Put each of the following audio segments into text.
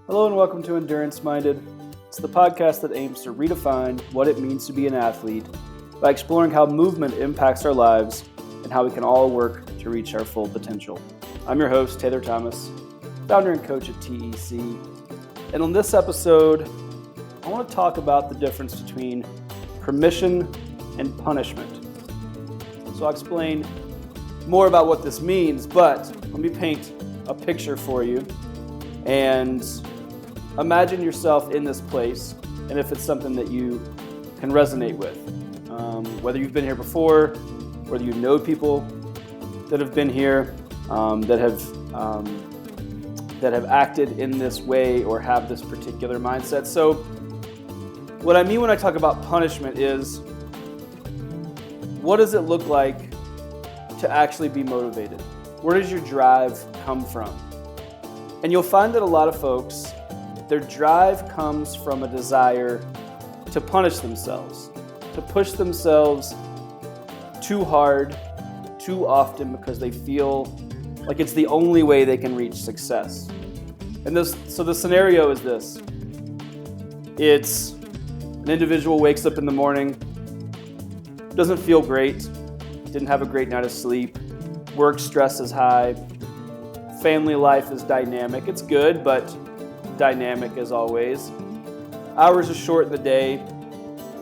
Hello and welcome to Endurance Minded. It's the podcast that aims to redefine what it means to be an athlete by exploring how movement impacts our lives and how we can all work to reach our full potential. I'm your host, Taylor Thomas, founder and coach at TEC. And on this episode, I want to talk about the difference between permission and punishment. So I'll explain more about what this means, but let me paint a picture for you and imagine yourself in this place, and if it's something that you can resonate with. Whether you've been here before, whether you know people that have been here, that have acted in this way or have this particular mindset. So what I mean when I talk about punishment is, what does it look like to actually be motivated? Where does your drive come from? And you'll find that a lot of folks, their drive comes from a desire to punish themselves, to push themselves too hard, too often, because they feel like it's the only way they can reach success. And so the scenario is this. It's an individual wakes up in the morning, doesn't feel great, didn't have a great night of sleep, work stress is high, family life is dynamic. It's good, but dynamic as always. Hours are short in the day,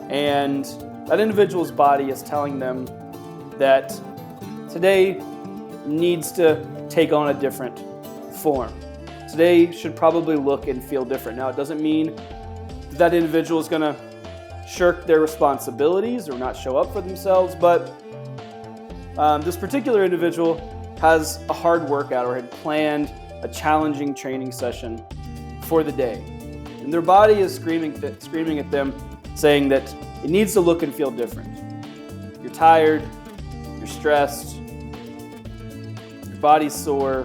and that individual's body is telling them that today needs to take on a different form. Today should probably look and feel different. Now, it doesn't mean that individual is going to shirk their responsibilities or not show up for themselves, but this particular individual has a hard workout or had planned a challenging training session for the day. And their body is screaming at them, saying that it needs to look and feel different. You're tired, you're stressed, your body's sore,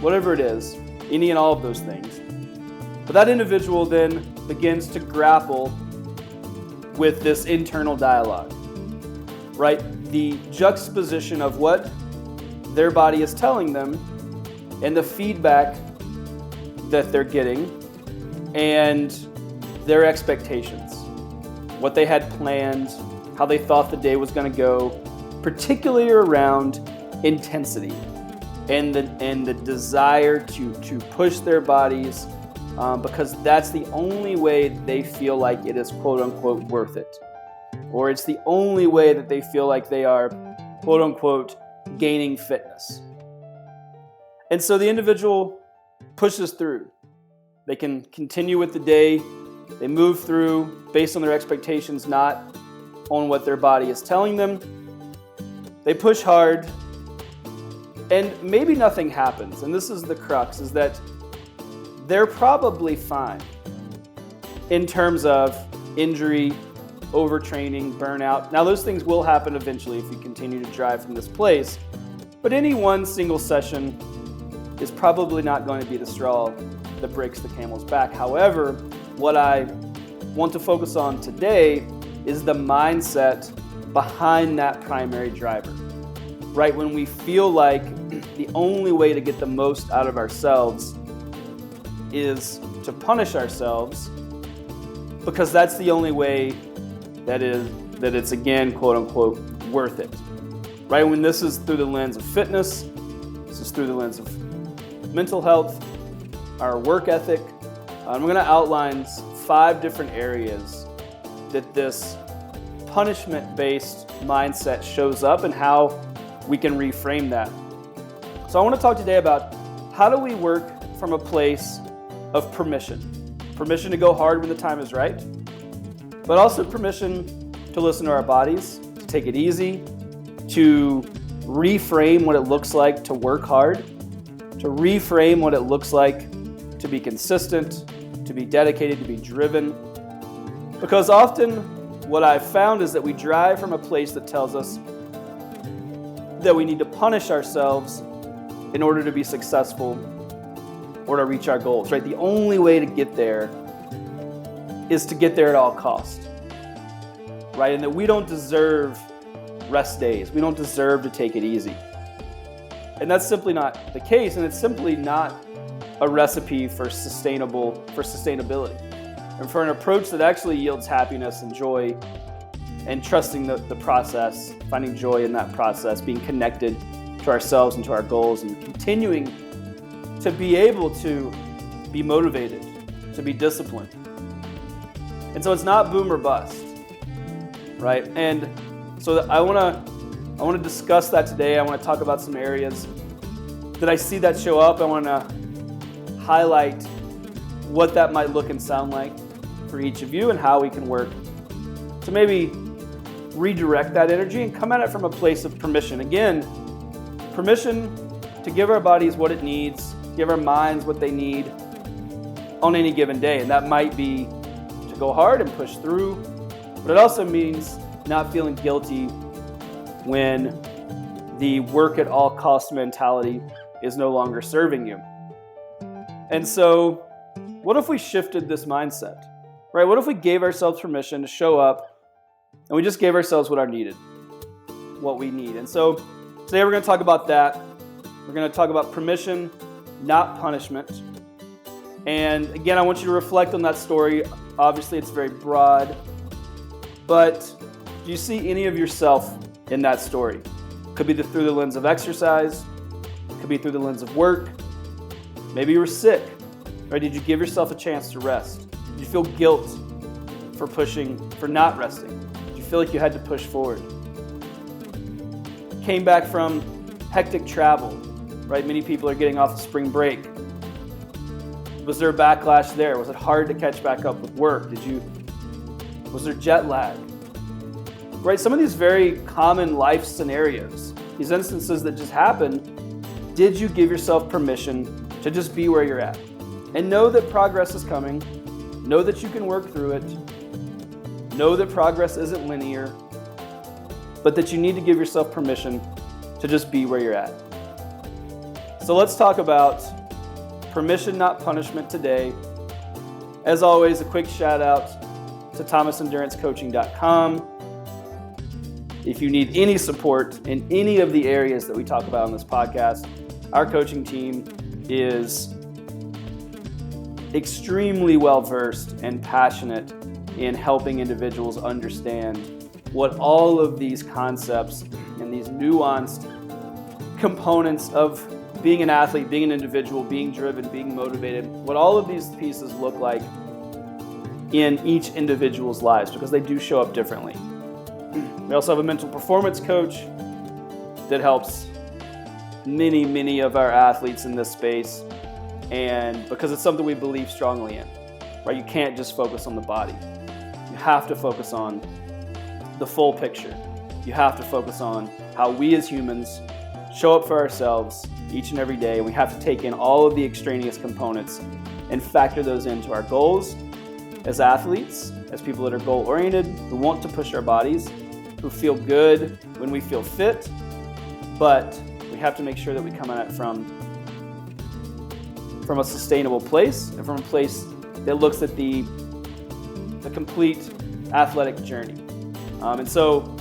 whatever it is, any and all of those things. But that individual then begins to grapple with this internal dialogue, right? The juxtaposition of what their body is telling them and the feedback that they're getting and their expectations, what they had planned, how they thought the day was going to go, particularly around intensity and the desire to push their bodies because that's the only way they feel like it is quote unquote worth it, or it's the only way that they feel like they are quote unquote gaining fitness. And so the individual pushes through. They can continue with the day. They move through based on their expectations, not on what their body is telling them. They push hard, and maybe nothing happens. And this is the crux, is that they're probably fine in terms of injury, overtraining, burnout. Now, those things will happen eventually if you continue to drive from this place, but any one single session is probably not going to be the straw that breaks the camel's back. However, what I want to focus on today is the mindset behind that primary driver, right? When we feel like the only way to get the most out of ourselves is to punish ourselves, because that's the only way that it's, again, quote unquote, worth it, right? When this is through the lens of fitness, this is through the lens of mental health, our work ethic. I'm going to outline 5 different areas that this punishment-based mindset shows up and how we can reframe that. So I want to talk today about how do we work from a place of permission. Permission to go hard when the time is right, but also permission to listen to our bodies, to take it easy, to reframe what it looks like to work hard, to reframe what it looks like to be consistent, to be dedicated, to be driven. Because often what I've found is that we drive from a place that tells us that we need to punish ourselves in order to be successful or to reach our goals, right? The only way to get there is to get there at all costs, right? And that we don't deserve rest days. We don't deserve to take it easy. And that's simply not the case, and it's simply not a recipe for sustainability, and for an approach that actually yields happiness and joy, and trusting the process, finding joy in that process, being connected to ourselves and to our goals, and continuing to be able to be motivated, to be disciplined. And so it's not boom or bust, right? And so I want to discuss that today. I want to talk about some areas that I see that show up. I want to highlight what that might look and sound like for each of you, and how we can work to maybe redirect that energy and come at it from a place of permission. Again, permission to give our bodies what it needs, give our minds what they need on any given day. And that might be to go hard and push through, but it also means not feeling guilty when the work at all cost mentality is no longer serving you. And so what if we shifted this mindset, right? What if we gave ourselves permission to show up and we just gave ourselves what we need? And so today we're going to talk about that. We're going to talk about permission, not punishment. And again, I want you to reflect on that story. Obviously, it's very broad, but do you see any of yourself in that story? Could be through the lens of exercise, could be through the lens of work. Maybe you were sick, right? Did you give yourself a chance to rest? Did you feel guilt for not resting? Did you feel like you had to push forward? Came back from hectic travel, right? Many people are getting off of spring break. Was there a backlash there? Was it hard to catch back up with work? Was there jet lag? Right? Some of these very common life scenarios, these instances that just happened, did you give yourself permission to just be where you're at? And know that progress is coming. Know that you can work through it. Know that progress isn't linear, but that you need to give yourself permission to just be where you're at. So let's talk about permission, not punishment today. As always, a quick shout out to thomasendurancecoaching.com. If you need any support in any of the areas that we talk about on this podcast, our coaching team is extremely well-versed and passionate in helping individuals understand what all of these concepts and these nuanced components of being an athlete, being an individual, being driven, being motivated, what all of these pieces look like in each individual's lives, because they do show up differently. We also have a mental performance coach that helps many of our athletes in this space, and because it's something we believe strongly in, right? You can't just focus on the body. You have to focus on the full picture. You have to focus on how we as humans show up for ourselves each and every day, and we have to take in all of the extraneous components and factor those into our goals as athletes, as people that are goal-oriented, who want to push our bodies, who feel good when we feel fit, but we have to make sure that we come at it from a sustainable place, and from a place that looks at the complete athletic journey. And so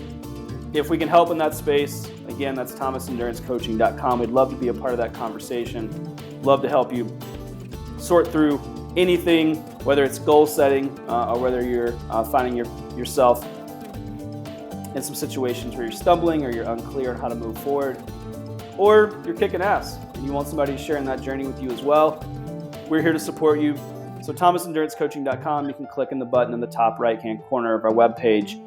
if we can help in that space, again, that's thomasendurancecoaching.com. We'd love to be a part of that conversation. Love to help you sort through anything, whether it's goal setting or whether you're finding yourself in some situations where you're stumbling or you're unclear on how to move forward, or you're kicking ass and you want somebody to share in that journey with you as well. We're here to support you. So thomasendurancecoaching.com, you can click in the button in the top right-hand corner of our webpage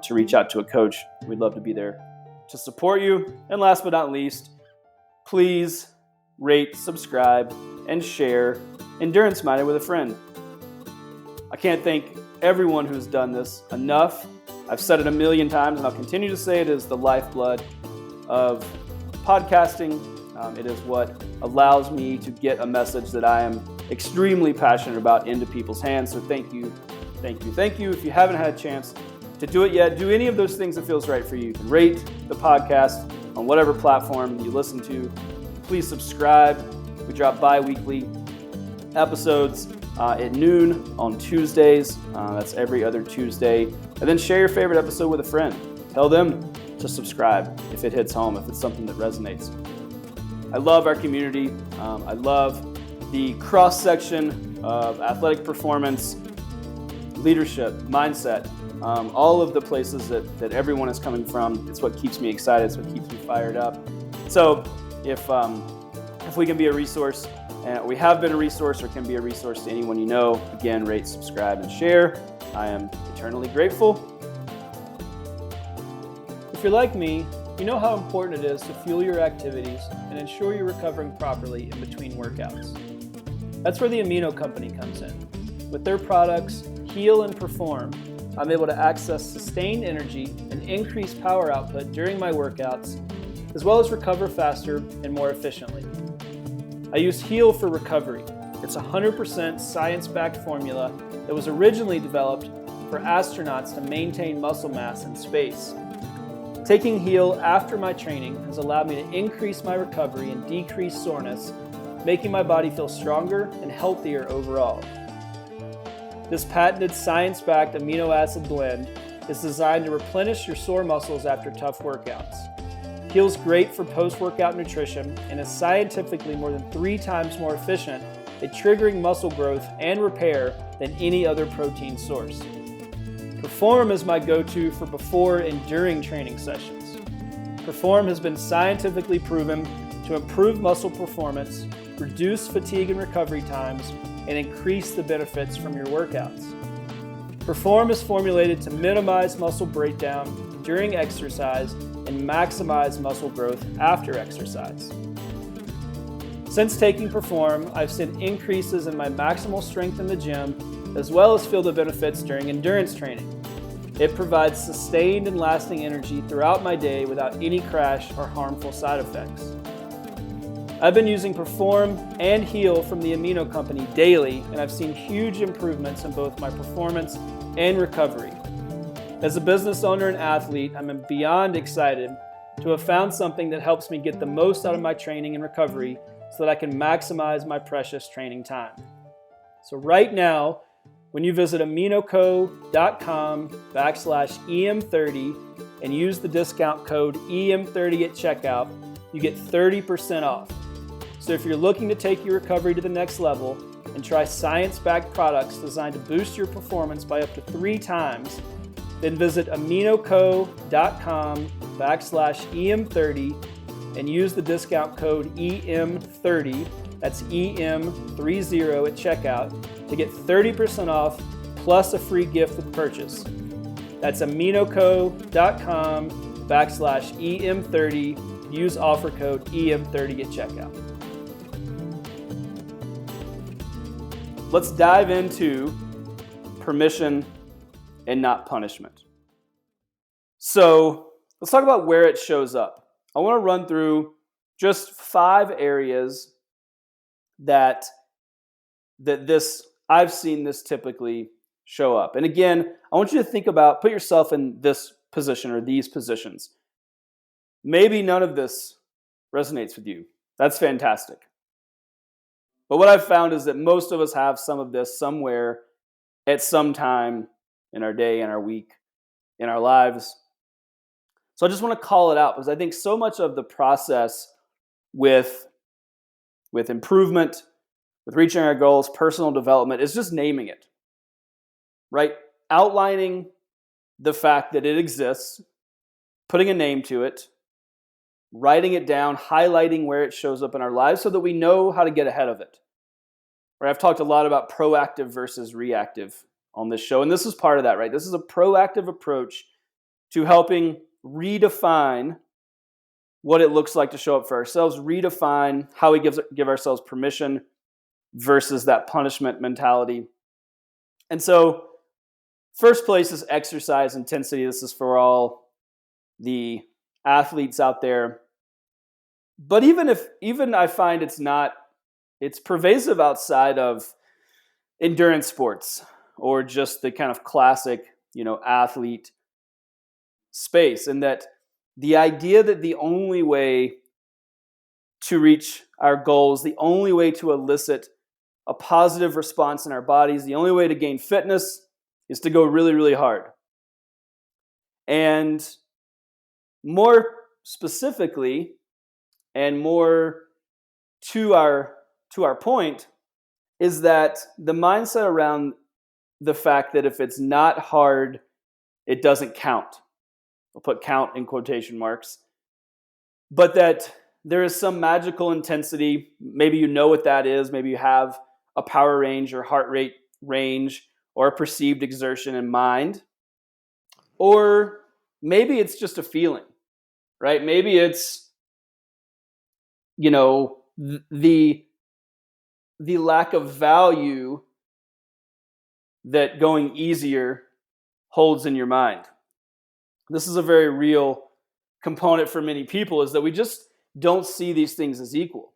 to reach out to a coach. We'd love to be there to support you. And last but not least, please rate, subscribe, and share Endurance Minded with a friend. I can't thank everyone who's done this enough. I've said it a million times, and I'll continue to say it is the lifeblood of podcasting. It is what allows me to get a message that I am extremely passionate about into people's hands. So thank you. If you haven't had a chance to do it yet, do any of those things that feels right for you. You can rate the podcast on whatever platform you listen to. Please subscribe. We drop bi-weekly episodes at noon on Tuesdays. That's every other Tuesday. And then share your favorite episode with a friend. Tell them to subscribe if it hits home, if it's something that resonates. I love our community. I love the cross-section of athletic performance, leadership, mindset, all of the places that everyone is coming from. It's what keeps me excited. It's what keeps me fired up. So if we can be a resource, and we have been a resource or can be a resource to anyone you know, again, rate, subscribe, and share. I am eternally grateful. If you're like me, you know how important it is to fuel your activities and ensure you're recovering properly in between workouts. That's where the Amino Company comes in. With their products, Heal and Perform, I'm able to access sustained energy and increase power output during my workouts, as well as recover faster and more efficiently. I use Heal for recovery. It's a 100% science-backed formula that was originally developed for astronauts to maintain muscle mass in space. Taking Heal after my training has allowed me to increase my recovery and decrease soreness, making my body feel stronger and healthier overall. This patented science-backed amino acid blend is designed to replenish your sore muscles after tough workouts. Heal's great for post-workout nutrition and is scientifically more than 3 times more efficient at triggering muscle growth and repair than any other protein source. Perform is my go-to for before and during training sessions. Perform has been scientifically proven to improve muscle performance, reduce fatigue and recovery times, and increase the benefits from your workouts. Perform is formulated to minimize muscle breakdown during exercise and maximize muscle growth after exercise. Since taking Perform, I've seen increases in my maximal strength in the gym, as well as feel the benefits during endurance training. It provides sustained and lasting energy throughout my day without any crash or harmful side effects. I've been using Perform and Heal from the Amino Company daily, and I've seen huge improvements in both my performance and recovery. As a business owner and athlete, I'm beyond excited to have found something that helps me get the most out of my training and recovery so that I can maximize my precious training time. So right now, when you visit aminoco.com/EM30 and use the discount code EM30 at checkout, you get 30% off. So if you're looking to take your recovery to the next level and try science-backed products designed to boost your performance by up to 3 times, then visit aminoco.com/EM30 and use the discount code EM30, that's EM30 at checkout, to get 30% off plus a free gift with purchase. That's aminoco.com/EM30. Use offer code EM30 at checkout. Let's dive into permission and not punishment. So let's talk about where it shows up. I want to run through just 5 areas that I've seen this typically show up. And again, I want you to think about, put yourself in this position or these positions. Maybe none of this resonates with you. That's fantastic. But what I've found is that most of us have some of this somewhere at some time in our day, in our week, in our lives. So I just want to call it out because I think so much of the process with improvement, with reaching our goals, personal development, is just naming it, right? Outlining the fact that it exists, putting a name to it, writing it down, highlighting where it shows up in our lives so that we know how to get ahead of it. Right? I've talked a lot about proactive versus reactive on this show, and this is part of that, right? This is a proactive approach to helping redefine what it looks like to show up for ourselves, redefine how we give ourselves permission versus that punishment mentality. And so, first place is exercise intensity. This is for all the athletes out there. But even I find it's pervasive outside of endurance sports or just the kind of classic, athlete space. And that the idea that the only way to reach our goals, the only way to elicit a positive response in our bodies, the only way to gain fitness is to go really, really hard. And more specifically, and more to our point, is that the mindset around the fact that if it's not hard, it doesn't count. I'll put count in quotation marks. But that there is some magical intensity. Maybe you know what that is. Maybe you have a power range or heart rate range or a perceived exertion in mind. Or maybe it's just a feeling, right? Maybe it's, the lack of value that going easier holds in your mind. This is a very real component for many people, is that we just don't see these things as equal,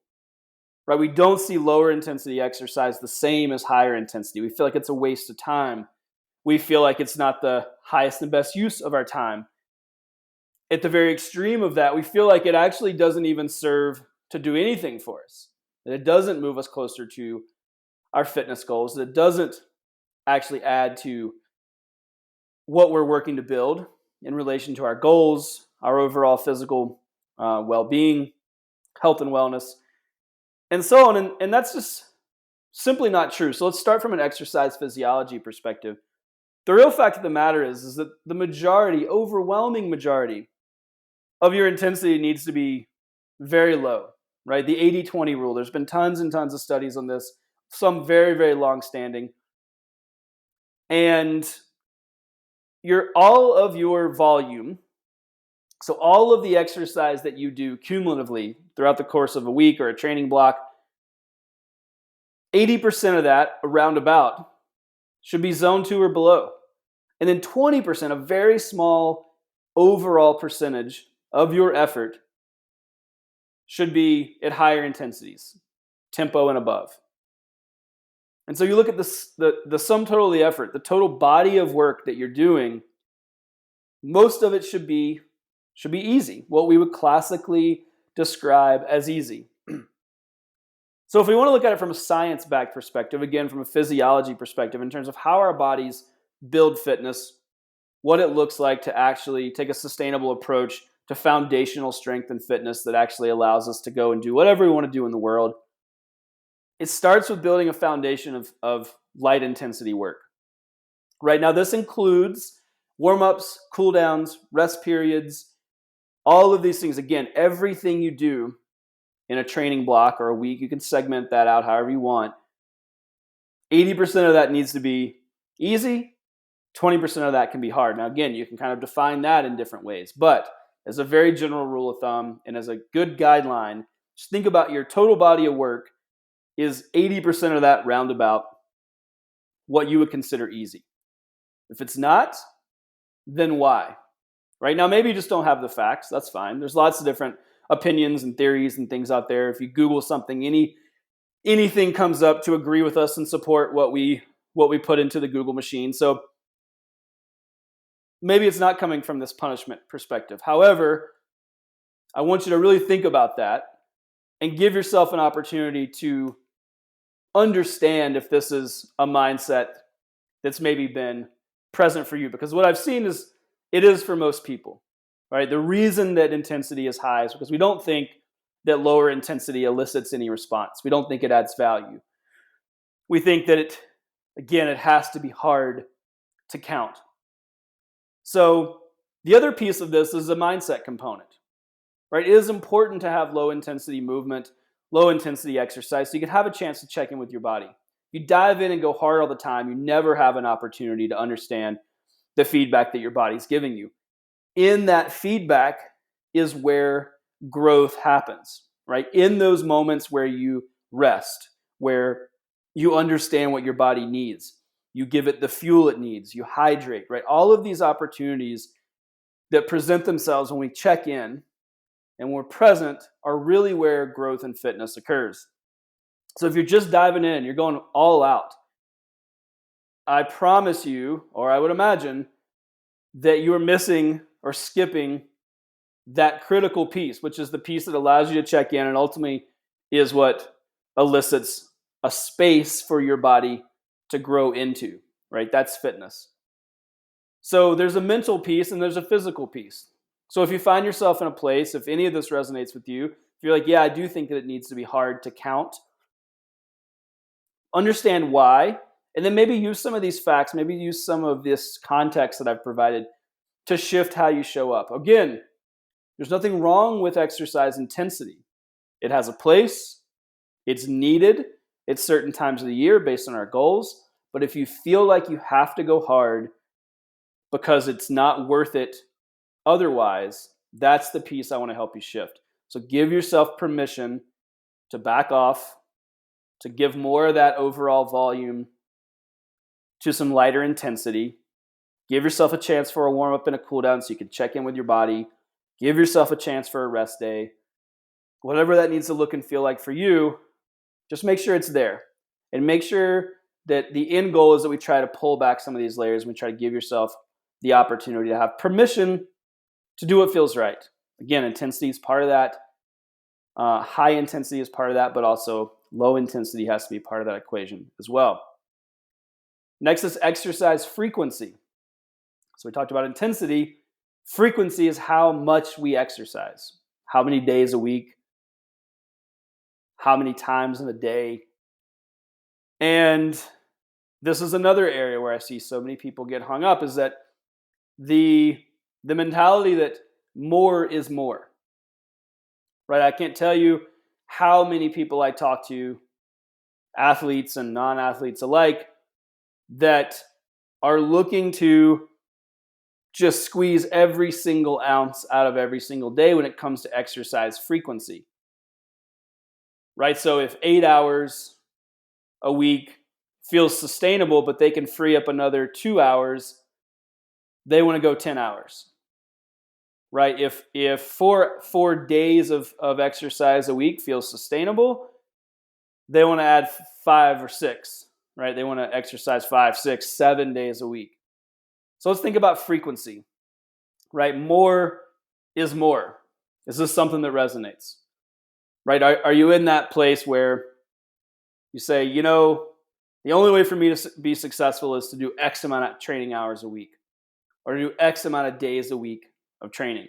right? We don't see lower intensity exercise the same as higher intensity. We feel like it's a waste of time. We feel like it's not the highest and best use of our time. At the very extreme of that, we feel like it actually doesn't even serve to do anything for us. That it doesn't move us closer to our fitness goals. That it doesn't actually add to what we're working to build in relation to our goals, our overall physical well-being, health and wellness, and so on. And that's just simply not true. So let's start from an exercise physiology perspective. The real fact of the matter is that the majority, overwhelming majority of your intensity needs to be very low, right? The 80-20 rule. There's been tons and tons of studies on this, some very, very long-standing. And all of your volume, so all of the exercise that you do cumulatively throughout the course of a week or a training block, 80% of that, around about, should be zone 2 or below. And then 20%, a very small overall percentage of your effort, should be at higher intensities, tempo and above. And so you look at the sum total of the effort, the total body of work that you're doing, most of it should be easy, what we would classically describe as easy. So if we want to look at it from a science-backed perspective, again, from a physiology perspective, in terms of how our bodies build fitness, what it looks like to actually take a sustainable approach to foundational strength and fitness that actually allows us to go and do whatever we want to do in the world, it starts with building a foundation of light intensity work. Right now, this includes warm-ups, cool-downs, rest periods, all of these things. Again, everything you do in a training block or a week, you can segment that out however you want. 80% of that needs to be easy. 20% of that can be hard. Now, again, you can kind of define that in different ways, but as a very general rule of thumb and as a good guideline, just think about your total body of work is 80% of that roundabout what you would consider easy. If it's not, then why? Right now, maybe you just don't have the facts. That's fine. There's lots of different opinions and theories and things out there. If you Google something, anything comes up to agree with us and support what we put into the Google machine. So maybe it's not coming from this punishment perspective. However, I want you to really think about that and give yourself an opportunity to understand if this is a mindset that's maybe been present for you. Because what I've seen is it is for most people, right? The reason that intensity is high is because we don't think that lower intensity elicits any response. We don't think it adds value. We think that it has to be hard to count. So the other piece of this is a mindset component, right? It is important to have low intensity movement, low intensity exercise, so you can have a chance to check in with your body. If you dive in and go hard all the time, you never have an opportunity to understand the feedback that your body's giving you. In that feedback is where growth happens, right? In those moments where you rest, where you understand what your body needs, you give it the fuel it needs, you hydrate, right? All of these opportunities that present themselves when we check in and we're present are really where growth and fitness occurs. So if you're just diving in, you're going all out, I promise you, or I would imagine, that you're missing or skipping that critical piece, which is the piece that allows you to check in and ultimately is what elicits a space for your body to grow into, right? That's fitness. So there's a mental piece and there's a physical piece. So if you find yourself in a place, if any of this resonates with you, if you're like, yeah, I do think that it needs to be hard to count, understand why, and then maybe use some of these facts, maybe use some of this context that I've provided to shift how you show up. Again, there's nothing wrong with exercise intensity. It has a place, it's needed at certain times of the year based on our goals. But if you feel like you have to go hard because it's not worth it otherwise, that's the piece I want to help you shift. So give yourself permission to back off, to give more of that overall volume to some lighter intensity. Give yourself a chance for a warm up and a cool down so you can check in with your body. Give yourself a chance for a rest day. Whatever that needs to look and feel like for you, just make sure it's there. And make sure that the end goal is that we try to pull back some of these layers and we try to give yourself the opportunity to have permission to do what feels right. Again, intensity is part of that. High intensity is part of that, but also low intensity has to be part of that equation as well. Next is exercise frequency. So we talked about intensity. Frequency is how much we exercise. How many days a week? How many times in a day? And this is another area where I see so many people get hung up, is that the mentality that more is more. Right? I can't tell you how many people I talk to, athletes and non-athletes alike, that are looking to just squeeze every single ounce out of every single day when it comes to exercise frequency. Right? So if 8 hours a week feels sustainable, but they can free up another 2 hours, they want to go 10 hours. Right? If four days of exercise a week feels sustainable, they want to add 5 or 6. Right? They want to exercise 5, 6, 7 days a week. So let's think about frequency. Right? More is more. Is this something that resonates? Right? Are you in that place where you say, you know, the only way for me to be successful is to do X amount of training hours a week, or to do X amount of days a week of training?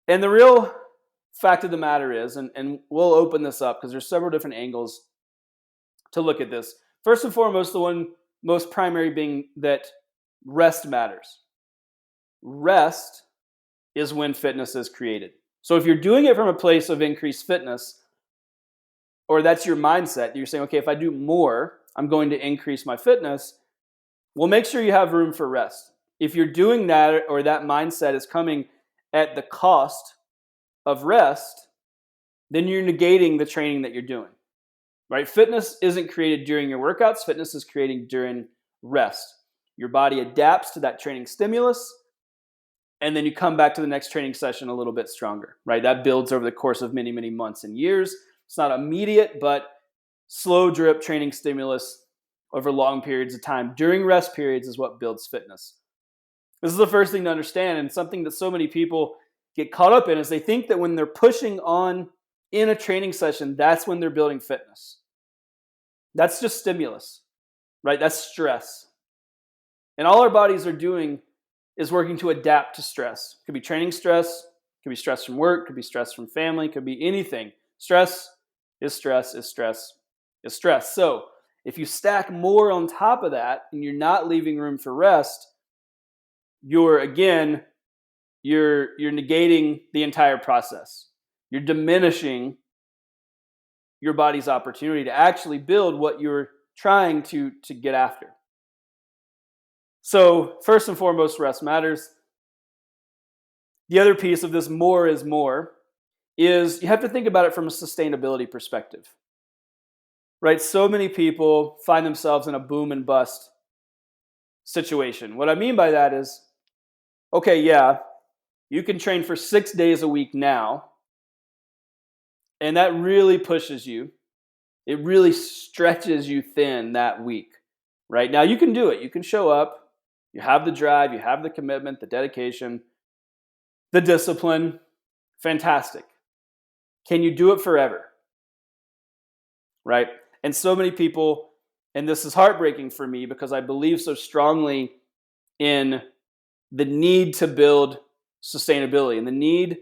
And the real fact of the matter is, and we'll open this up because there's several different angles to look at this. First and foremost, the one most primary being that rest matters. Rest is when fitness is created. So if you're doing it from a place of increased fitness, or that's your mindset, you're saying, okay, if I do more, I'm going to increase my fitness, well, make sure you have room for rest. If you're doing that, or that mindset is coming at the cost of rest, then you're negating the training that you're doing. Right? Fitness isn't created during your workouts. Fitness is created during rest. Your body adapts to that training stimulus, and then you come back to the next training session a little bit stronger. Right? That builds over the course of many, many months and years. It's not immediate, but slow drip training stimulus over long periods of time during rest periods is what builds fitness. This is the first thing to understand, and something that so many people get caught up in is they think that when they're pushing on in a training session, that's when they're building fitness. That's just stimulus, right? That's stress. And all our bodies are doing is working to adapt to stress. It could be training stress, it could be stress from work, it could be stress from family, it could be anything. Stress is stress is stress is stress. So if you stack more on top of that and you're not leaving room for rest, you're negating the entire process. You're diminishing your body's opportunity to actually build what you're trying to get after. So first and foremost, rest matters. The other piece of this more is more is you have to think about it from a sustainability perspective. Right? So many people find themselves in a boom and bust situation. What I mean by that is, okay, yeah, you can train for 6 days a week now, and that really pushes you. It really stretches you thin that week. Right? Now you can do it. You can show up. You have the drive. You have the commitment, the dedication, the discipline. Fantastic. Can you do it forever? Right? And so many people, and this is heartbreaking for me because I believe so strongly in the need to build sustainability and the need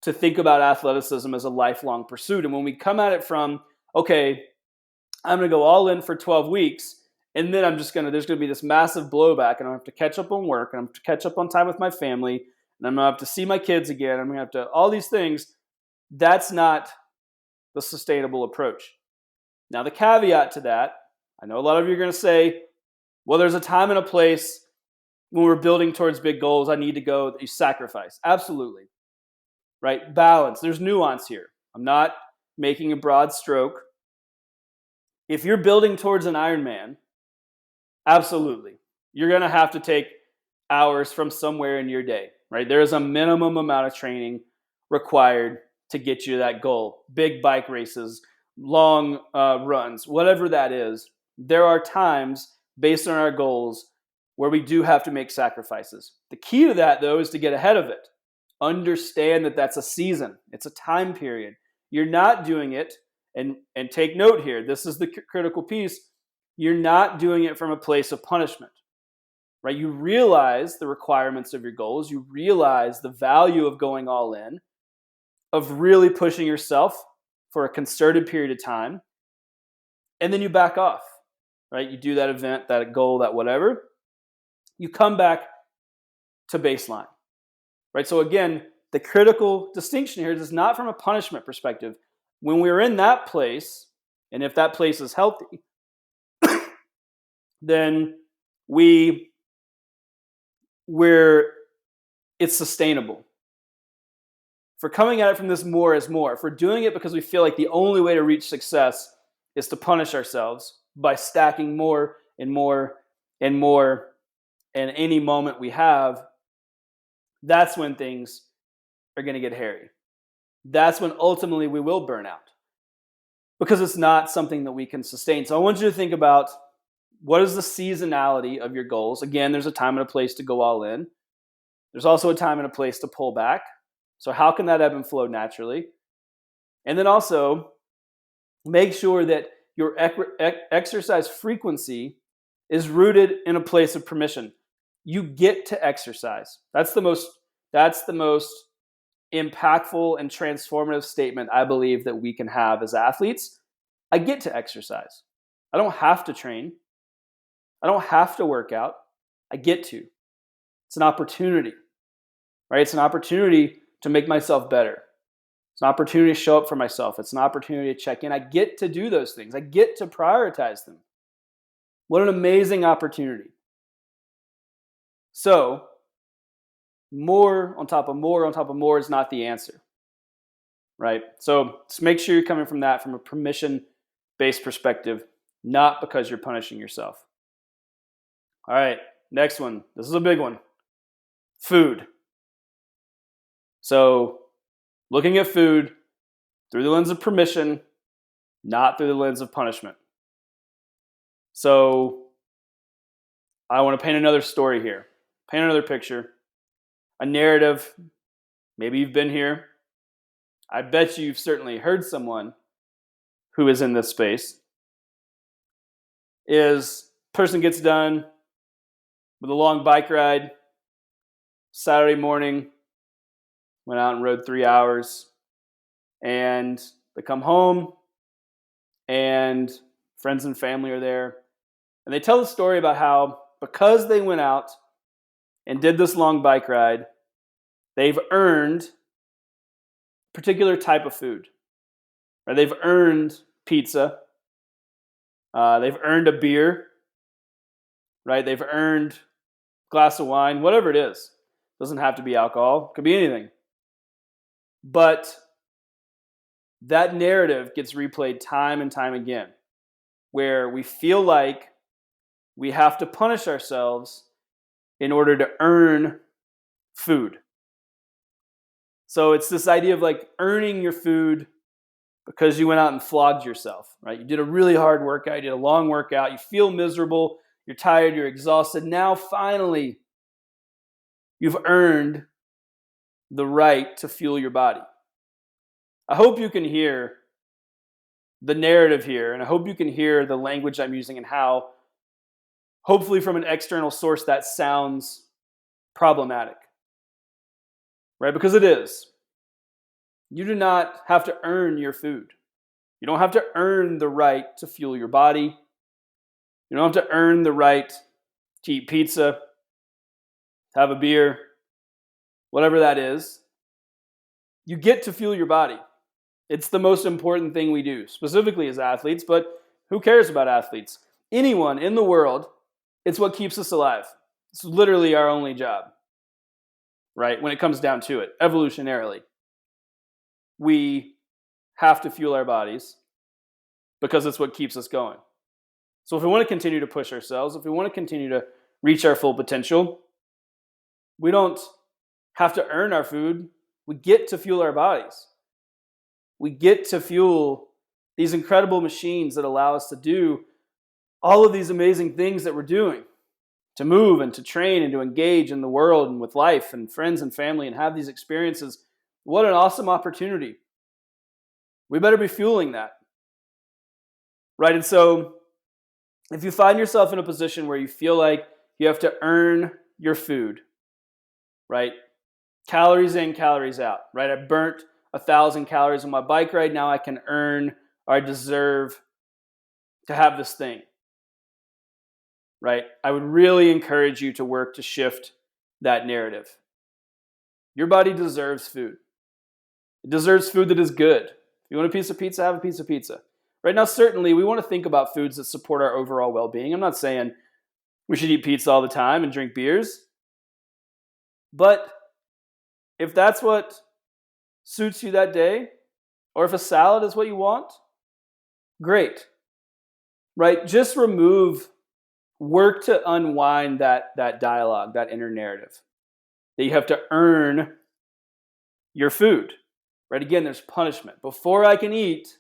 to think about athleticism as a lifelong pursuit. And when we come at it from, okay, I'm going to go all in for 12 weeks. And then there's going to be this massive blowback, and I'm going to have to catch up on work, and I'm going to catch up on time with my family, and I'm going to have to see my kids again. I'm going to have to, all these things. That's not the sustainable approach. Now, the caveat to that, I know a lot of you are going to say, well, there's a time and a place when we're building towards big goals. I need to go, that you sacrifice. Absolutely. Right? Balance. There's nuance here. I'm not making a broad stroke. If you're building towards an Ironman, absolutely. You're going to have to take hours from somewhere in your day, right? There is a minimum amount of training required to get you to that goal. Big bike races, long runs, whatever that is. There are times based on our goals where we do have to make sacrifices. The key to that, though, is to get ahead of it. Understand that that's a season. It's a time period. You're not doing it, and take note here, this is the critical piece, you're not doing it from a place of punishment, right? You realize the requirements of your goals. You realize the value of going all in, of really pushing yourself for a concerted period of time, and then you back off, right? You do that event, that goal, that whatever. You come back to baseline, right? So again, the critical distinction here is not from a punishment perspective. When we're in that place, and if that place is healthy, then it's sustainable. If we're coming at it from this more is more, if we're doing it because we feel like the only way to reach success is to punish ourselves by stacking more and more and more in any moment we have, that's when things are going to get hairy. That's when ultimately we will burn out, because it's not something that we can sustain. So I want you to think about, what is the seasonality of your goals? Again, there's a time and a place to go all in. There's also a time and a place to pull back. So how can that ebb and flow naturally? And then also, make sure that your exercise frequency is rooted in a place of permission. You get to exercise. That's the most impactful and transformative statement I believe that we can have as athletes. I get to exercise. I don't have to train. I don't have to work out. I get to. It's an opportunity, right? It's an opportunity to make myself better. It's an opportunity to show up for myself. It's an opportunity to check in. I get to do those things. I get to prioritize them. What an amazing opportunity. So, more on top of more on top of more is not the answer, right? So, just make sure you're coming from that from a permission-based perspective, not because you're punishing yourself. All right, next one. This is a big one. Food. So, looking at food through the lens of permission, not through the lens of punishment. So, I want to paint another story here. Paint another picture. A narrative. Maybe you've been here. I bet you've certainly heard someone who is in this space. Person gets done with a long bike ride, Saturday morning, went out and rode 3 hours, and they come home, and friends and family are there, and they tell the story about how, because they went out and did this long bike ride, they've earned a particular type of food. Or they've earned pizza. They've earned a beer. Right? They've earned a glass of wine, whatever it is. It doesn't have to be alcohol. It could be anything. But that narrative gets replayed time and time again, where we feel like we have to punish ourselves in order to earn food. So it's this idea of like earning your food because you went out and flogged yourself, right? You did a really hard workout, you did a long workout, you feel miserable, you're tired, you're exhausted. Now finally, you've earned the right to fuel your body. I hope you can hear the narrative here, and I hope you can hear the language I'm using and how, hopefully from an external source, that sounds problematic. Right? Because it is. You do not have to earn your food. You don't have to earn the right to fuel your body. You don't have to earn the right to eat pizza, to have a beer, whatever that is. You get to fuel your body. It's the most important thing we do, specifically as athletes, but who cares about athletes? Anyone in the world, it's what keeps us alive. It's literally our only job, right? When it comes down to it, evolutionarily. We have to fuel our bodies because it's what keeps us going. So if we want to continue to push ourselves, if we want to continue to reach our full potential, we don't have to earn our food. We get to fuel our bodies. We get to fuel these incredible machines that allow us to do all of these amazing things that we're doing, to move and to train and to engage in the world and with life and friends and family and have these experiences. What an awesome opportunity. We better be fueling that. Right? And so if you find yourself in a position where you feel like you have to earn your food, right? Calories in, calories out, right? I burnt 1,000 calories on my bike right now. I can earn or I deserve to have this thing, right? I would really encourage you to work to shift that narrative. Your body deserves food. It deserves food that is good. If you want a piece of pizza, have a piece of pizza. Right now, certainly, we want to think about foods that support our overall well-being. I'm not saying we should eat pizza all the time and drink beers. But if that's what suits you that day, or if a salad is what you want, great. Right? Just work to unwind that dialogue, that inner narrative. That you have to earn your food. Right? Again, there's punishment. Before I can eat,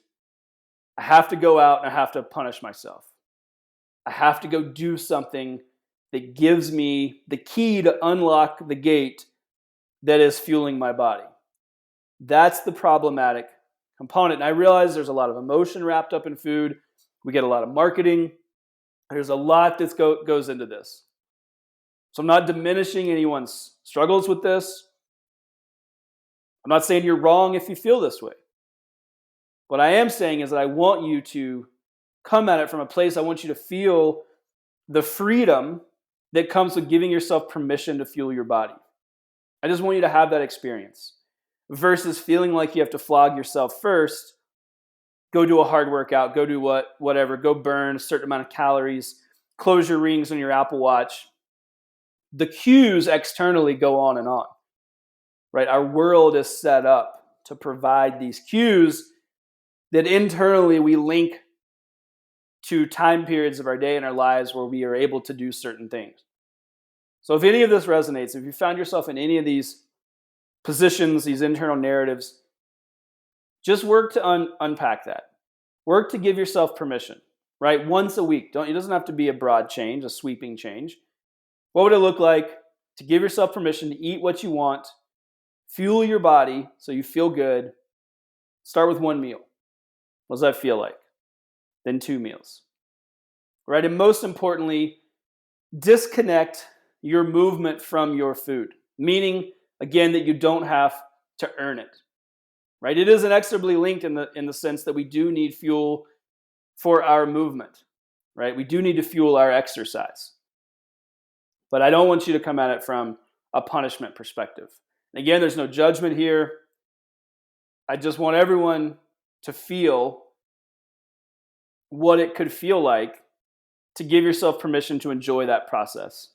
I have to go out and I have to punish myself. I have to go do something that gives me the key to unlock the gate that is fueling my body. That's the problematic component. And I realize there's a lot of emotion wrapped up in food. We get a lot of marketing. There's a lot that goes into this. So I'm not diminishing anyone's struggles with this. I'm not saying you're wrong if you feel this way. What I am saying is that I want you to come at it from a place, I want you to feel the freedom that comes with giving yourself permission to fuel your body. I just want you to have that experience versus feeling like you have to flog yourself first. Go do a hard workout, go do whatever, go burn a certain amount of calories, close your rings on your Apple Watch. The cues externally go on and on, right? Our world is set up to provide these cues that internally we link to time periods of our day and our lives where we are able to do certain things. So if any of this resonates, if you found yourself in any of these positions, these internal narratives, just work to unpack that. Work to give yourself permission, right? Once a week. It doesn't have to be a broad change, a sweeping change. What would it look like to give yourself permission to eat what you want, fuel your body so you feel good? Start with one meal. What does that feel like? Then 2 meals, right? And most importantly, disconnect your movement from your food, meaning, again, that you don't have to earn it, right? It is inexorably linked in the sense that we do need fuel for our movement, right? We do need to fuel our exercise. But I don't want you to come at it from a punishment perspective. And again, there's no judgment here. I just want everyone to feel what it could feel like to give yourself permission to enjoy that process,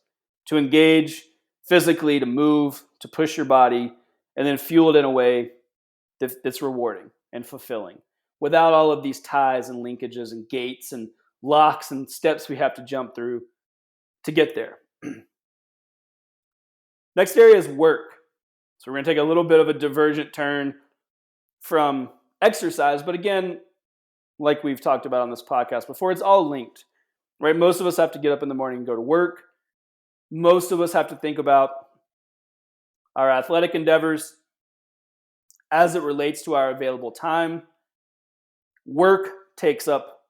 to engage physically, to move, to push your body, and then fuel it in a way that's rewarding and fulfilling without all of these ties and linkages and gates and locks and steps we have to jump through to get there. Next area is work. So we're going to take a little bit of a divergent turn from exercise, but again, like we've talked about on this podcast before, it's all linked, right? Most of us have to get up in the morning and go to work. Most of us have to think about our athletic endeavors as it relates to our available time. Work takes up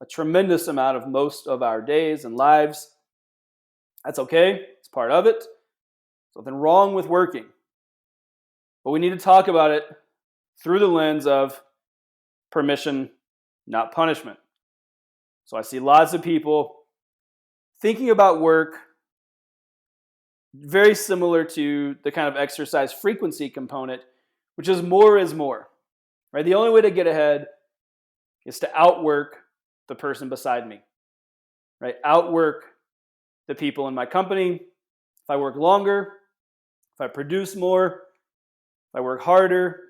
a tremendous amount of most of our days and lives. That's okay. It's part of it. There's nothing wrong with working. But we need to talk about it through the lens of permission not punishment. So I see lots of people thinking about work very similar to the kind of exercise frequency component, which is more, right? The only way to get ahead is to outwork the person beside me, right? Outwork the people in my company. If I work longer, if I produce more, if I work harder,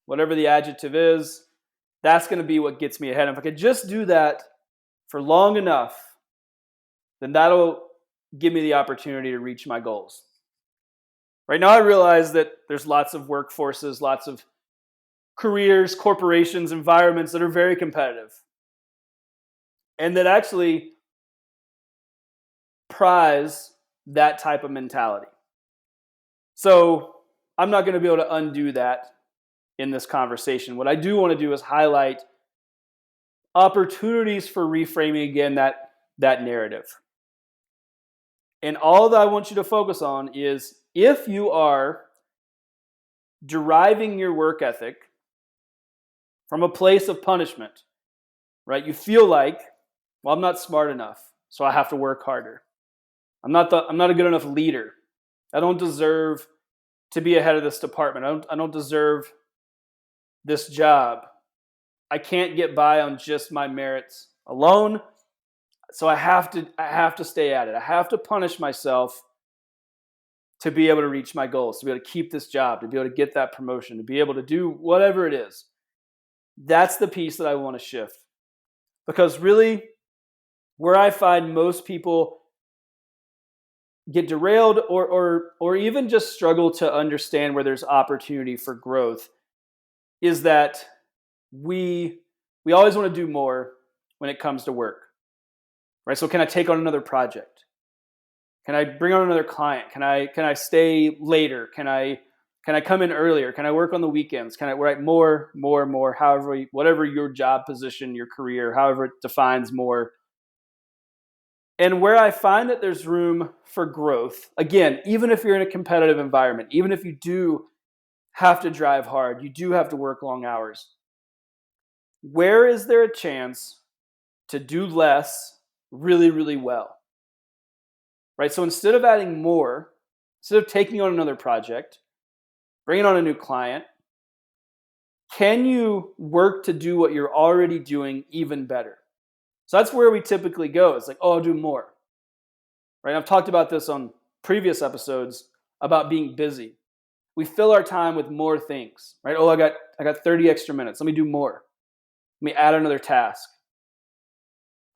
whatever the adjective is, that's going to be what gets me ahead. And if I could just do that for long enough, then that'll give me the opportunity to reach my goals. Right now, I realize that there's lots of workforces, lots of careers, corporations, environments that are very competitive and that actually prize that type of mentality. So I'm not going to be able to undo that in this conversation. What I do want to do is highlight opportunities for reframing again that narrative. And all that I want you to focus on is if you are deriving your work ethic from a place of punishment, right? You feel like, well, I'm not smart enough, so I have to work harder. I'm not a good enough leader. I don't deserve to be ahead of this department. I don't deserve this job. I can't get by on just my merits alone. So I have to stay at it. I have to punish myself to be able to reach my goals, to be able to keep this job, to be able to get that promotion, to be able to do whatever it is. That's the piece that I want to shift. Because really, where I find most people get derailed or even just struggle to understand where there's opportunity for growth is that we always want to do more when it comes to work. Right? So can I take on another project? Can I bring on another client? Can I stay later? Can I come in earlier? Can I work on the weekends? Can I write more, however, whatever your job position, your career, however it defines more. And where I find that there's room for growth, again, even if you're in a competitive environment, even if you do have to drive hard, you do have to work long hours, where is there a chance to do less really, really well? Right? So instead of adding more, instead of taking on another project, bringing on a new client, can you work to do what you're already doing even better? So that's where we typically go. It's like, oh, I'll do more. Right? I've talked about this on previous episodes about being busy. We fill our time with more things, right? Oh, I got 30 extra minutes. Let me do more. Let me add another task.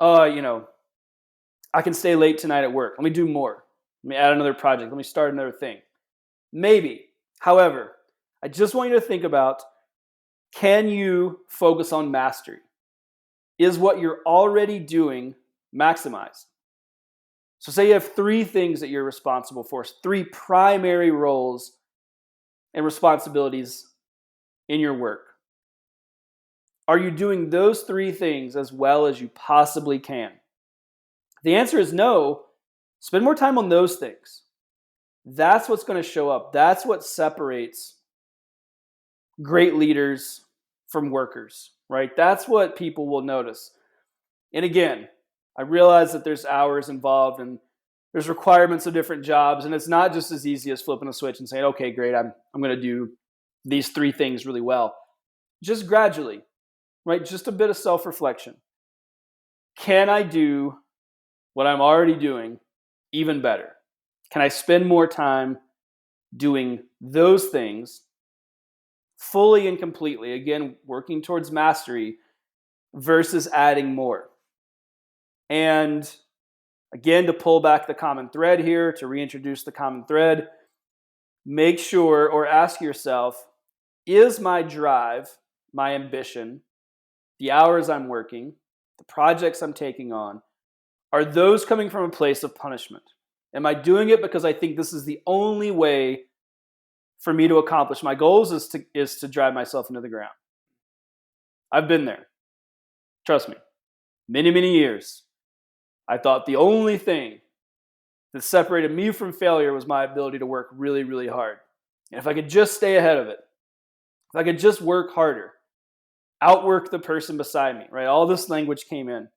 I can stay late tonight at work. Let me do more. Let me add another project. Let me start another thing. Maybe. However, I just want you to think about, can you focus on mastery? Is what you're already doing maximized? So say you have 3 things that you're responsible for, 3 primary roles and responsibilities in your work. Are you doing those 3 things as well as you possibly can? If the answer is no, spend more time on those things. That's what's going to show up. That's what separates great leaders from workers, right? That's what people will notice. And again, I realize that there's hours involved and there's requirements of different jobs, and it's not just as easy as flipping a switch and saying, okay, great, I'm going to do these 3 things really well. Just gradually, right? Just a bit of self-reflection. Can I do what I'm already doing even better? Can I spend more time doing those things fully and completely, again, working towards mastery versus adding more? And again, to pull back the common thread here, to reintroduce the common thread, make sure or ask yourself, is my drive, my ambition, the hours I'm working, the projects I'm taking on, are those coming from a place of punishment? Am I doing it because I think this is the only way for me to accomplish my goals is to drive myself into the ground? I've been there. Trust me. Many, many years. I thought the only thing that separated me from failure was my ability to work really, really hard. And if I could just stay ahead of it, if I could just work harder, outwork the person beside me, right? All this language came in.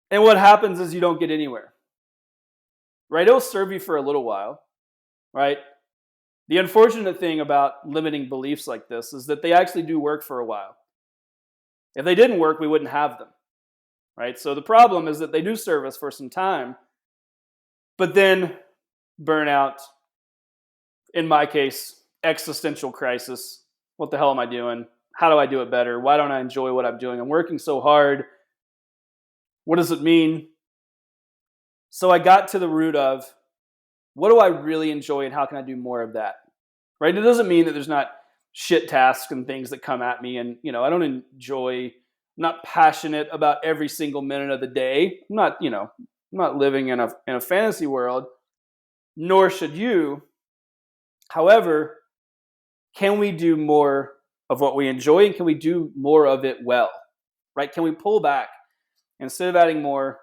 And what happens is you don't get anywhere, right? It'll serve you for a little while, right? The unfortunate thing about limiting beliefs like this is that they actually do work for a while. If they didn't work, we wouldn't have them, right? So the problem is that they do serve us for some time, but then burnout, in my case, existential crisis. What the hell am I doing? How do I do it better? Why don't I enjoy what I'm doing? I'm working so hard. What does it mean? So I got to the root of, what do I really enjoy and how can I do more of that? Right? It doesn't mean that there's not shit tasks and things that come at me. And, I don't I'm not passionate about every single minute of the day. I'm not living in a fantasy world, nor should you. However, can we do more of what we enjoy and can we do more of it well? Right? Can we pull back? Instead of adding more,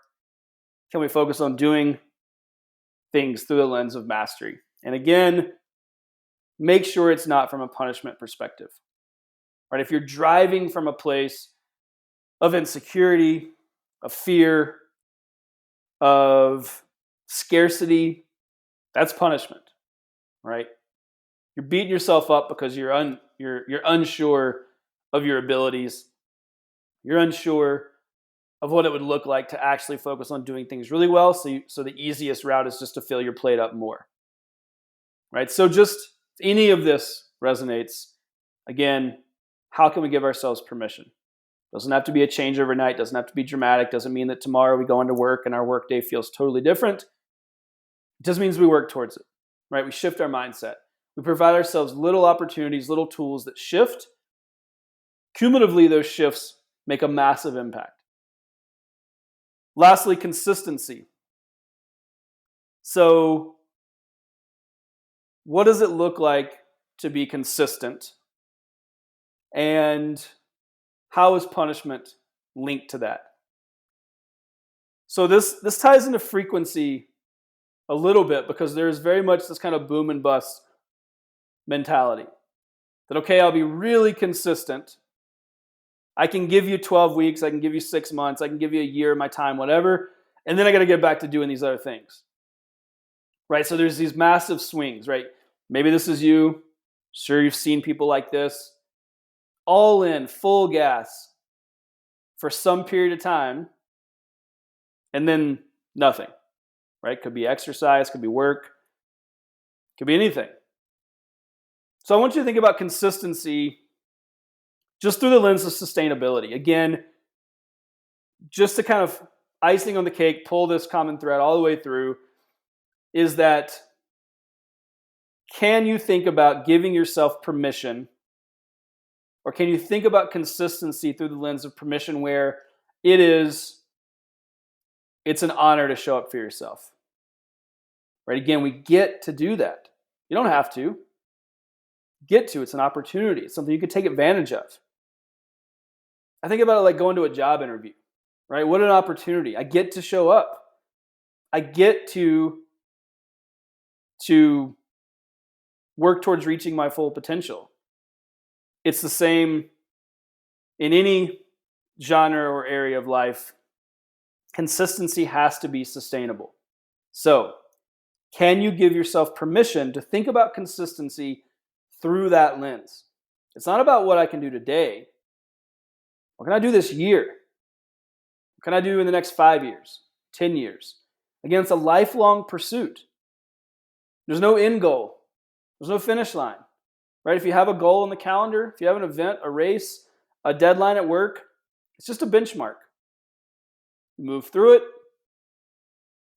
can we focus on doing things through the lens of mastery? And again, make sure it's not from a punishment perspective. Right? If you're driving from a place of insecurity, of fear, of scarcity, that's punishment. Right? You're beating yourself up because you're unsure of your abilities. You're unsure of what it would look like to actually focus on doing things really well. So the easiest route is just to fill your plate up more. Right? So just if any of this resonates, again, how can we give ourselves permission? Doesn't have to be a change overnight. Doesn't have to be dramatic. Doesn't mean that tomorrow we go into work and our work day feels totally different. It just means we work towards it. Right? We shift our mindset. We provide ourselves little opportunities, little tools that shift. Cumulatively, those shifts make a massive impact. Lastly, consistency. So, what does it look like to be consistent? And how is punishment linked to that? So this ties into frequency a little bit because there's very much this kind of boom and bust mentality. That, okay, I'll be really consistent. I can give you 12 weeks, I can give you 6 months, I can give you a year of my time, whatever, and then I got to get back to doing these other things. Right? So there's these massive swings, right? Maybe this is you. Sure, you've seen people like this. All in, full gas for some period of time, and then nothing. Right? Could be exercise, could be work, could be anything. So I want you to think about consistency just through the lens of sustainability. Again, just to kind of icing on the cake, pull this common thread all the way through, is that can you think about giving yourself permission, or can you think about consistency through the lens of permission where it's an honor to show up for yourself? Right? Again, we get to do that. You don't have to. Get to. It's an opportunity. It's something you could take advantage of. I think about it like going to a job interview, right? What an opportunity. I get to show up. I get to work towards reaching my full potential. It's the same in any genre or area of life. Consistency has to be sustainable. So, can you give yourself permission to think about consistency through that lens? It's not about what I can do today. What can I do this year? What can I do in the next 5 years, 10 years? Again, it's a lifelong pursuit. There's no end goal. There's no finish line. Right? If you have a goal on the calendar, if you have an event, a race, a deadline at work, it's just a benchmark. You move through it,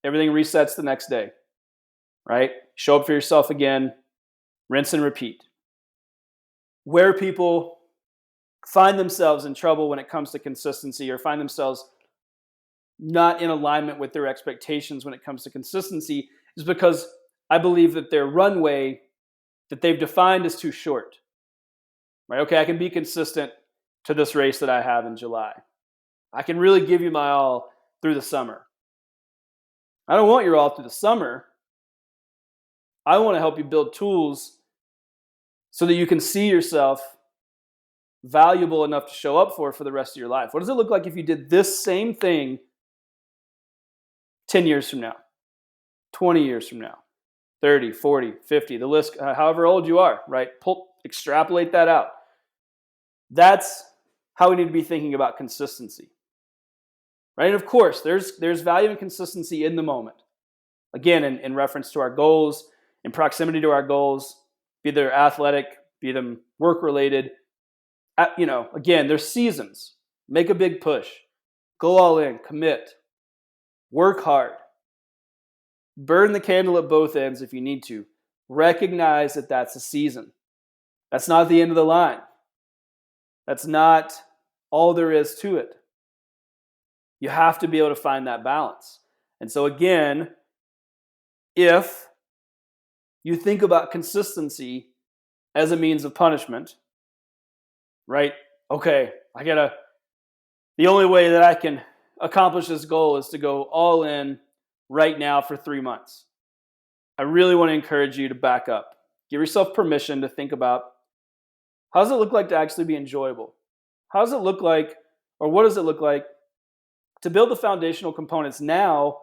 everything resets the next day. Right? Show up for yourself again, rinse and repeat. Where people find themselves in trouble when it comes to consistency, or find themselves not in alignment with their expectations when it comes to consistency, is because I believe that their runway that they've defined is too short. Right? Okay, I can be consistent to this race that I have in July. I can really give you my all through the summer. I don't want your all through the summer. I want to help you build tools so that you can see yourself valuable enough to show up for the rest of your life? What does it look like if you did this same thing 10 years from now, 20 years from now, 30, 40, 50, the list, however old you are, right? Extrapolate that out. That's how we need to be thinking about consistency, right? And of course, there's value in consistency in the moment. Again, in reference to our goals, in proximity to our goals, be they athletic, be them work-related. Again, there's seasons. Make a big push. Go all in. Commit. Work hard. Burn the candle at both ends if you need to. Recognize that that's a season. That's not the end of the line. That's not all there is to it. You have to be able to find that balance. And so again, if you think about consistency as a means of punishment, right? Okay, the only way that I can accomplish this goal is to go all in right now for 3 months. I really want to encourage you to back up. Give yourself permission to think about, how does it look like to actually be enjoyable? How does it look like, or what does it look like to build the foundational components now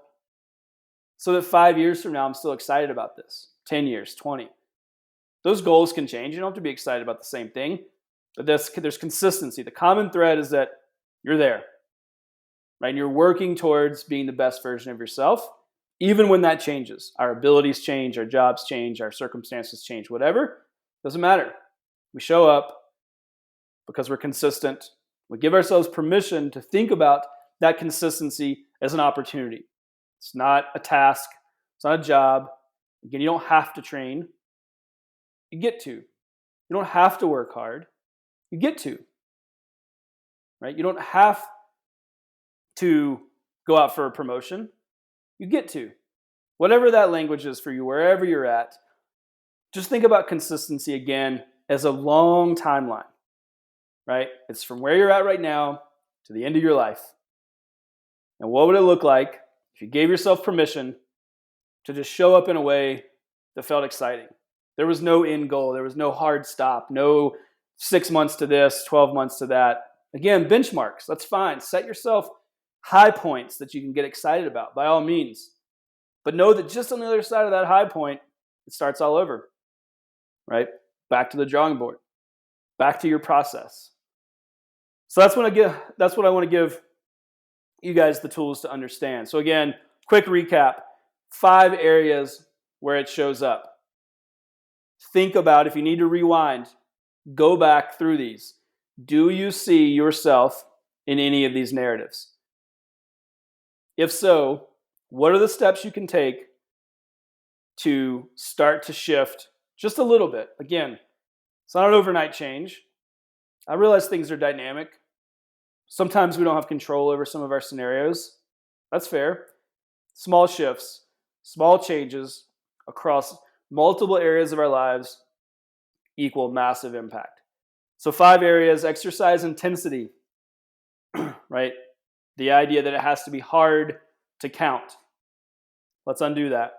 so that 5 years from now I'm still excited about this, 10 years, 20. Those goals can change. You don't have to be excited about the same thing, but there's consistency. The common thread is that you're there, right? And you're working towards being the best version of yourself, even when that changes. Our abilities change, our jobs change, our circumstances change, whatever, doesn't matter. We show up because we're consistent. We give ourselves permission to think about that consistency as an opportunity. It's not a task. It's not a job. Again, you don't have to train. You get to. You don't have to work hard. You get to. Right? You don't have to go out for a promotion. You get to. Whatever that language is for you, wherever you're at, just think about consistency again as a long timeline. Right? It's from where you're at right now to the end of your life. And what would it look like if you gave yourself permission to just show up in a way that felt exciting? There was no end goal. There was no hard stop. No 6 months to this, 12 months to that. Again, benchmarks. That's fine. Set yourself high points that you can get excited about, by all means. But know that just on the other side of that high point, it starts all over. Right? Back to the drawing board. Back to your process. So that's what I want to give you guys the tools to understand. So again, quick recap, 5 areas where it shows up. Think about, if you need to rewind, go back through these. Do you see yourself in any of these narratives? If so, what are the steps you can take to start to shift just a little bit? Again, it's not an overnight change. I realize things are dynamic. Sometimes we don't have control over some of our scenarios. That's fair. Small shifts, small changes across multiple areas of our lives equal massive impact. So 5 areas: exercise intensity, right? The idea that it has to be hard to count. Let's undo that.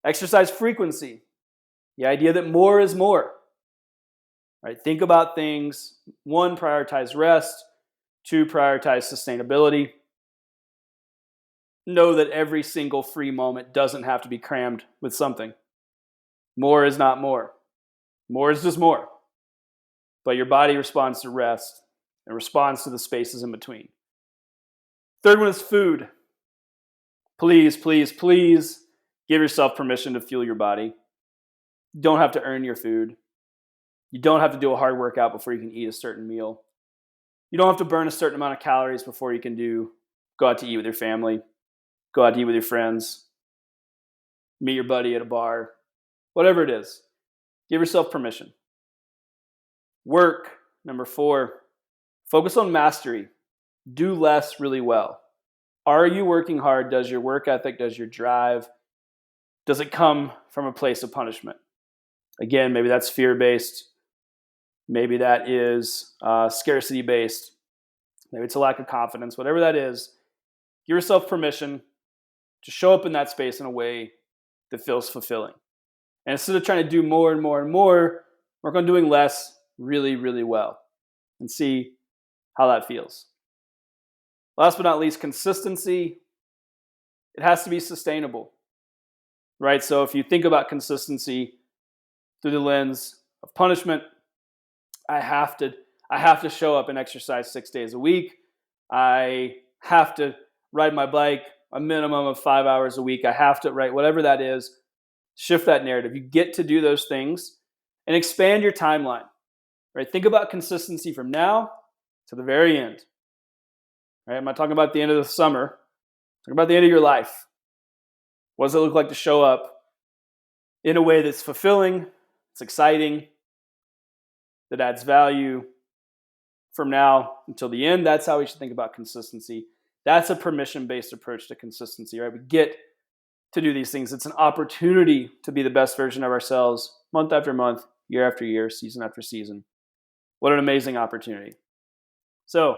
Exercise frequency, the idea that more is more, right? Think about things. 1, prioritize rest. 2, prioritize sustainability. Know that every single free moment doesn't have to be crammed with something. More is not more. More is just more. But your body responds to rest and responds to the spaces in between. 3rd one is food. Please, please, please give yourself permission to fuel your body. You don't have to earn your food. You don't have to do a hard workout before you can eat a certain meal. You don't have to burn a certain amount of calories before you can go out to eat with your family, go out to eat with your friends, meet your buddy at a bar, whatever it is. Give yourself permission. Work, number 4, focus on mastery. Do less really well. Are you working hard? Does your work ethic, does your drive, does it come from a place of punishment? Again, maybe that's fear-based. Maybe that is scarcity-based. Maybe it's a lack of confidence. Whatever that is, give yourself permission to show up in that space in a way that feels fulfilling. And instead of trying to do more and more and more, work on doing less really, really well. and see how that feels. Last but not least, consistency. It has to be sustainable, right? So if you think about consistency through the lens of punishment, I have to show up and exercise 6 days a week. I have to ride my bike a minimum of 5 hours a week. I have to, right, whatever that is, shift that narrative. You get to do those things and expand your timeline, right? Think about consistency from now to the very end, right? I'm not talking about the end of the summer. I'm talking about the end of your life. What does it look like to show up in a way that's fulfilling, it's exciting, that adds value from now until the end? That's how we should think about consistency. That's a permission-based approach to consistency, right? We get to do these things. It's an opportunity to be the best version of ourselves month after month, year after year, season after season. What an amazing opportunity. So,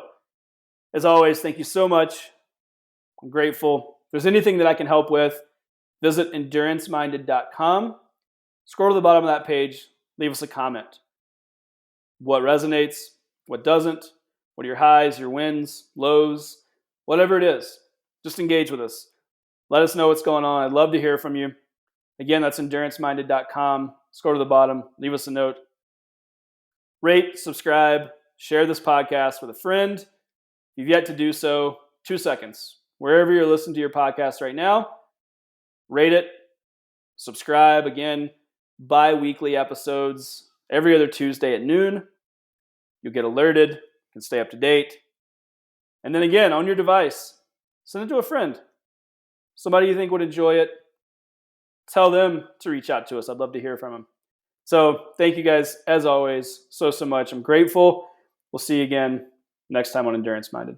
as always, thank you so much. I'm grateful. If there's anything that I can help with, visit enduranceminded.com. Scroll to the bottom of that page, leave us a comment. What resonates, what doesn't, what are your highs, your wins, lows, whatever it is. Just engage with us. Let us know what's going on. I'd love to hear from you. Again, that's enduranceminded.com. Scroll to the bottom, leave us a note. Rate, subscribe, share this podcast with a friend. If you've yet to do so, 2 seconds. Wherever you're listening to your podcast right now, rate it, subscribe. Again, bi-weekly episodes every other Tuesday at noon. You'll get alerted, you can stay up to date. And then again, on your device, send it to a friend. Somebody you think would enjoy it. Tell them to reach out to us. I'd love to hear from them. So thank you guys, as always, so much. I'm grateful. We'll see you again next time on Endurance Minded.